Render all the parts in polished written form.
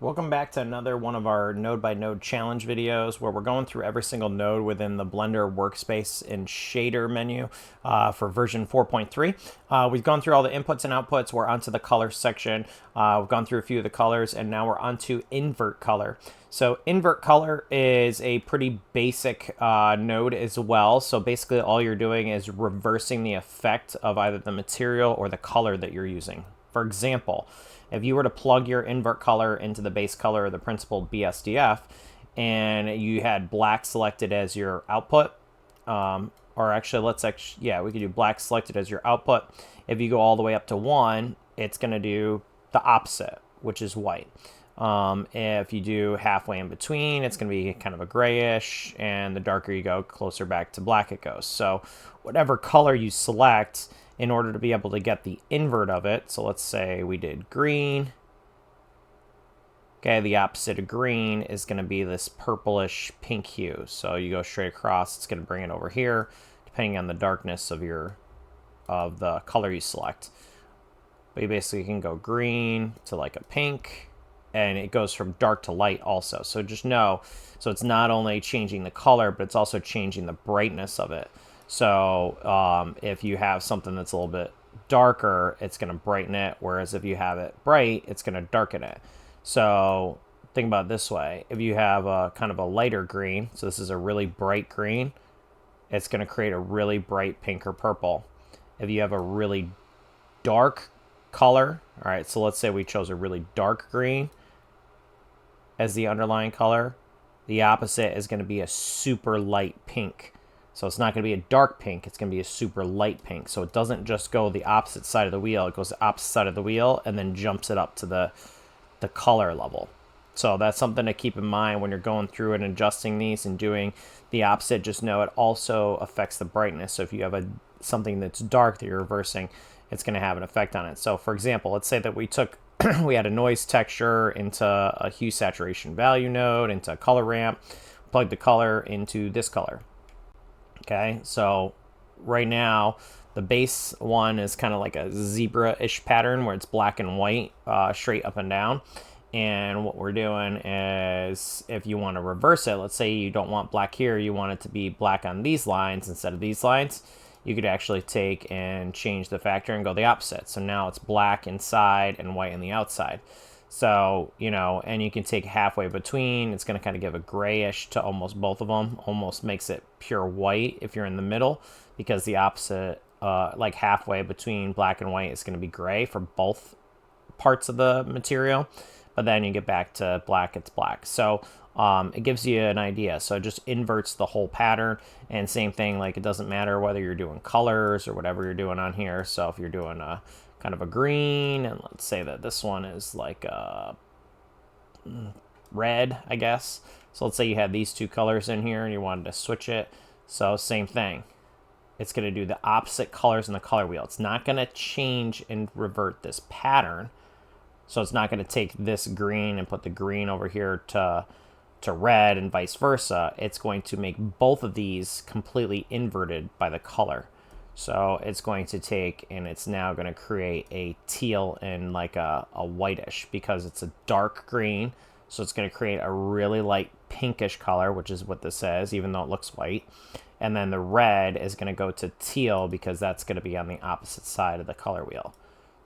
Welcome back to another one of our node by node challenge videos where we're going through every single node within the Blender Workspace and shader menu for version 4.3. We've gone through all the inputs and outputs. We're onto the color section. We've gone through a few of the colors, and now we're onto invert color. So invert color is a pretty basic node as well. So basically all you're doing is reversing the effect of either the material or the color that you're using. For example, if you were to plug your invert color into the base color of the principled BSDF and you had black selected as your output, or actually, we could do black selected as your output. If you go all the way up to 1, it's going to do the opposite, which is white. If you do halfway in between, it's going to be kind of a grayish, and the darker you go, closer back to black it goes. So whatever color you select, in order to be able to get the invert of it, so let's say we did green. Okay, the opposite of green is going to be this purplish pink hue. So you go straight across, it's going to bring it over here, depending on the darkness of the color you select. But you basically can go green to like a pink, and it goes from dark to light also. So just know, so it's not only changing the color, but it's also changing the brightness of it. So if you have something that's a little bit darker, it's going to brighten it, whereas if you have it bright, it's going to darken it. So think about it this way. If you have a kind of a lighter green, so this is a really bright green, it's going to create a really bright pink or purple. If you have a really dark color, all right, so let's say we chose a really dark green as the underlying color, the opposite is going to be a super light pink. So it's not going to be a dark pink, it's going to be a super light pink. So it doesn't just go the opposite side of the wheel, it goes the opposite side of the wheel and then jumps it up to the color level. So that's something to keep in mind when you're going through and adjusting these and doing the opposite. Just know it also affects the brightness. So if you have something that's dark that you're reversing, it's going to have an effect on it. So for example, let's say that we had a noise texture into a hue saturation value node, into a color ramp, plug the color into this color. Okay, so right now the base one is kind of like a zebra-ish pattern where it's black and white straight up and down. And what we're doing is, if you want to reverse it, let's say you don't want black here, you want it to be black on these lines instead of these lines, you could actually take and change the factor and go the opposite. So now it's black inside and white on the outside. So, and you can take halfway between. It's going to kind of give a grayish to almost both of them. Almost makes it pure white if you're in the middle, because the opposite, like halfway between black and white, is going to be gray for both parts of the material. But then you get back to black, it's black. So it gives you an idea. So it just inverts the whole pattern. And same thing, like it doesn't matter whether you're doing colors or whatever you're doing on here. So if you're doing a kind of a green, and let's say that this one is like a red, I guess. So let's say you had these two colors in here and you wanted to switch it. So same thing. It's going to do the opposite colors in the color wheel. It's not going to change and revert this pattern. So it's not going to take this green and put the green over here to red and vice versa. It's going to make both of these completely inverted by the color. So it's going to take, and it's now going to create a teal and like a whitish, because it's a dark green. So it's going to create a really light pinkish color, which is what this says, even though it looks white. And then the red is going to go to teal, because that's going to be on the opposite side of the color wheel.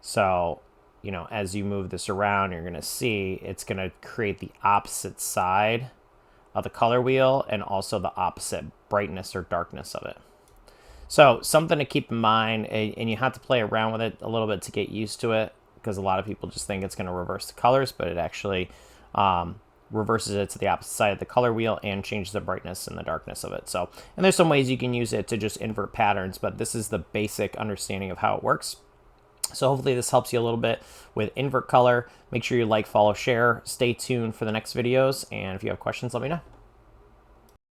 So, as you move this around, you're going to see it's going to create the opposite side of the color wheel and also the opposite brightness or darkness of it. So something to keep in mind, and you have to play around with it a little bit to get used to it, because a lot of people just think it's going to reverse the colors, but it actually reverses it to the opposite side of the color wheel and changes the brightness and the darkness of it. So, and there's some ways you can use it to just invert patterns, but this is the basic understanding of how it works. So hopefully this helps you a little bit with invert color. Make sure you like, follow, share. Stay tuned for the next videos, and if you have questions, let me know.